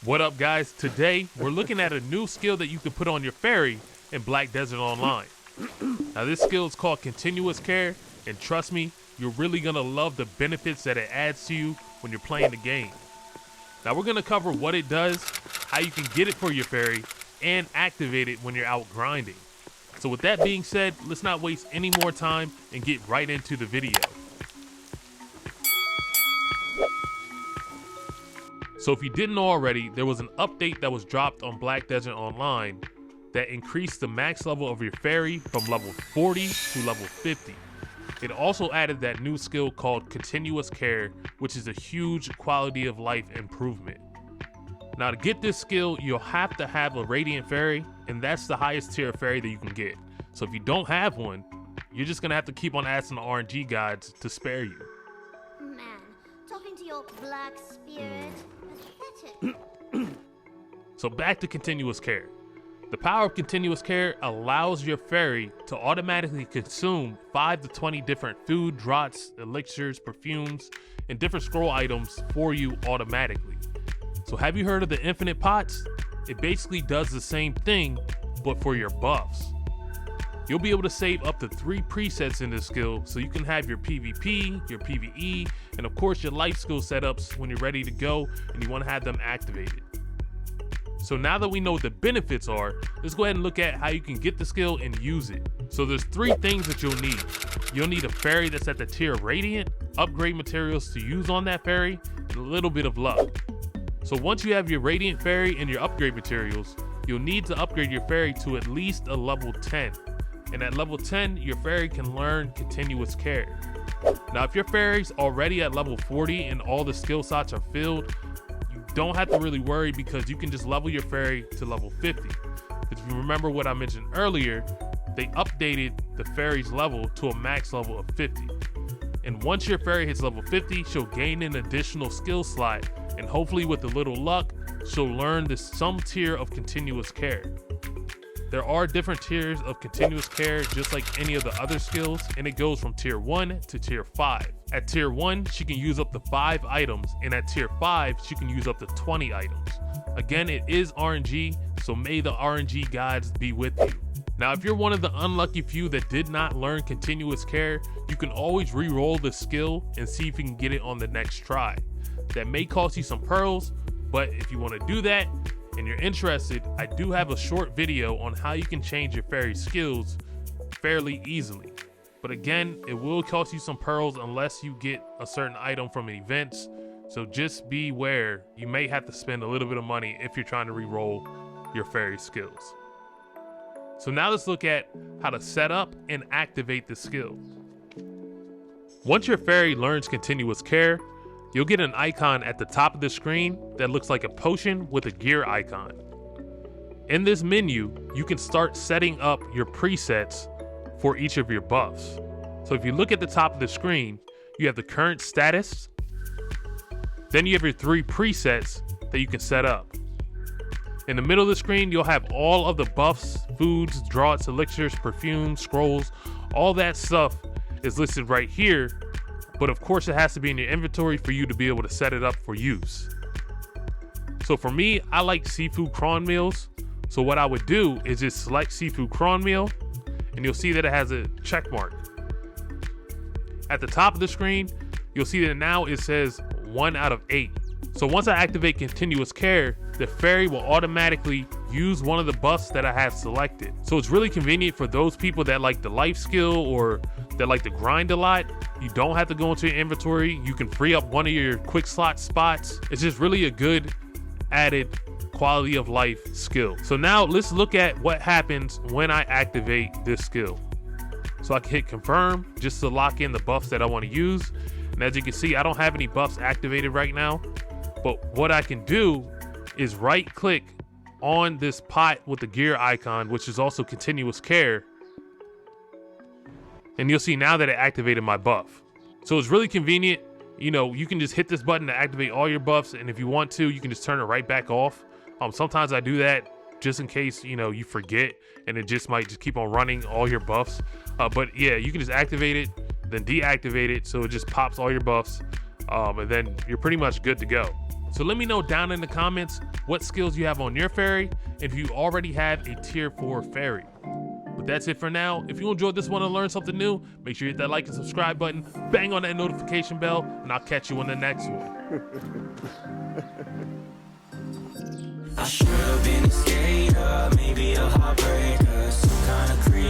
What up, guys? Today we're looking at a new skill that you can put on your fairy in Black Desert Online. Now this skill is called Continuous Care, and trust me, you're really gonna love the benefits that it adds to you when you're playing the game. Now we're gonna cover what it does, how you can get it for your fairy, and activate it when you're out grinding. So with that being said, let's not waste any more time and get right into the video. So if you didn't know already, there was an update that was dropped on Black Desert Online that increased the max level of your fairy from level 40 to level 50. It also added that new skill called Continuous Care, which is a huge quality of life improvement. Now to get this skill, you'll have to have a Radiant Fairy, and that's the highest tier of fairy that you can get. So if you don't have one, you're just gonna have to keep on asking the RNG gods to spare you. Man, talking to your black spirit, pathetic. So back to Continuous Care. The power of Continuous Care allows your fairy to automatically consume 5 to 20 different food, draughts, elixirs, perfumes, and different scroll items for you automatically. So have you heard of the infinite pots? It basically does the same thing, but for your buffs. You'll be able to save up to 3 presets in this skill, so you can have your PvP, your PvE, and of course your life skill setups when you're ready to go and you want to have them activated. So now that we know what the benefits are, let's go ahead and look at how you can get the skill and use it. So there's 3 things that you'll need. You'll need a fairy that's at the tier Radiant, upgrade materials to use on that fairy, and a little bit of luck. So once you have your Radiant Fairy and your upgrade materials, you'll need to upgrade your fairy to at least a level 10. And at level 10, your fairy can learn Continuous Care. Now if your fairy's already at level 40 and all the skill slots are filled, you don't have to really worry because you can just level your fairy to level 50. If you remember what I mentioned earlier, they updated the fairy's level to a max level of 50. And once your fairy hits level 50, she'll gain an additional skill slot, and hopefully with a little luck, she'll learn some tier of Continuous Care. There are different tiers of Continuous Care just like any of the other skills, and it goes from tier 1 to tier 5. At tier 1, she can use up to 5 items, and at tier 5, she can use up to 20 items. Again, it is RNG, so may the RNG gods be with you. Now, if you're one of the unlucky few that did not learn Continuous Care, you can always re-roll the skill and see if you can get it on the next try. That may cost you some pearls, but if you want to do that and you're interested, I do have a short video on how you can change your fairy skills fairly easily. But again, it will cost you some pearls unless you get a certain item from events, so just beware. You may have to spend a little bit of money if you're trying to re-roll your fairy skills. So now let's look at how to set up and activate the skill. Once your fairy learns Continuous Care, you'll get an icon at the top of the screen that looks like a potion with a gear icon. In this menu, you can start setting up your presets for each of your buffs. So if you look at the top of the screen, you have the current status, then you have your 3 presets that you can set up. In the middle of the screen, you'll have all of the buffs, foods, draughts, elixirs, perfumes, scrolls, all that stuff is listed right here. But of course it has to be in your inventory for you to be able to set it up for use. So for me, I like seafood prawn meals. So what I would do is just select seafood prawn meal, and you'll see that it has a check mark. At the top of the screen, you'll see that now it says 1 out of 8. So once I activate Continuous Care, the fairy will automatically use one of the buffs that I have selected. So it's really convenient for those people that like the life skill or that like to grind a lot. You don't have to go into your inventory. You can free up one of your quick slot spots. It's just really a good added quality of life skill. So now let's look at what happens when I activate this skill. So I can hit confirm just to lock in the buffs that I want to use. And as you can see, I don't have any buffs activated right now. But what I can do is right click on this pot with the gear icon, which is also Continuous Care. And you'll see now that it activated my buff. So it's really convenient. You know, you can just hit this button to activate all your buffs. And if you want to, you can just turn it right back off. Sometimes I do that just in case, you know, you forget and it just might just keep on running all your buffs. But yeah, you can just activate it, then deactivate it. So it just pops all your buffs. And then you're pretty much good to go. So let me know down in the comments what skills you have on your fairy, and if you already have a tier 4 fairy. But that's it for now. If you enjoyed this one and learned something new, make sure you hit that like and subscribe button, bang on that notification bell, and I'll catch you on the next one. I should have been a skater, maybe a heartbreaker, some kind of creator.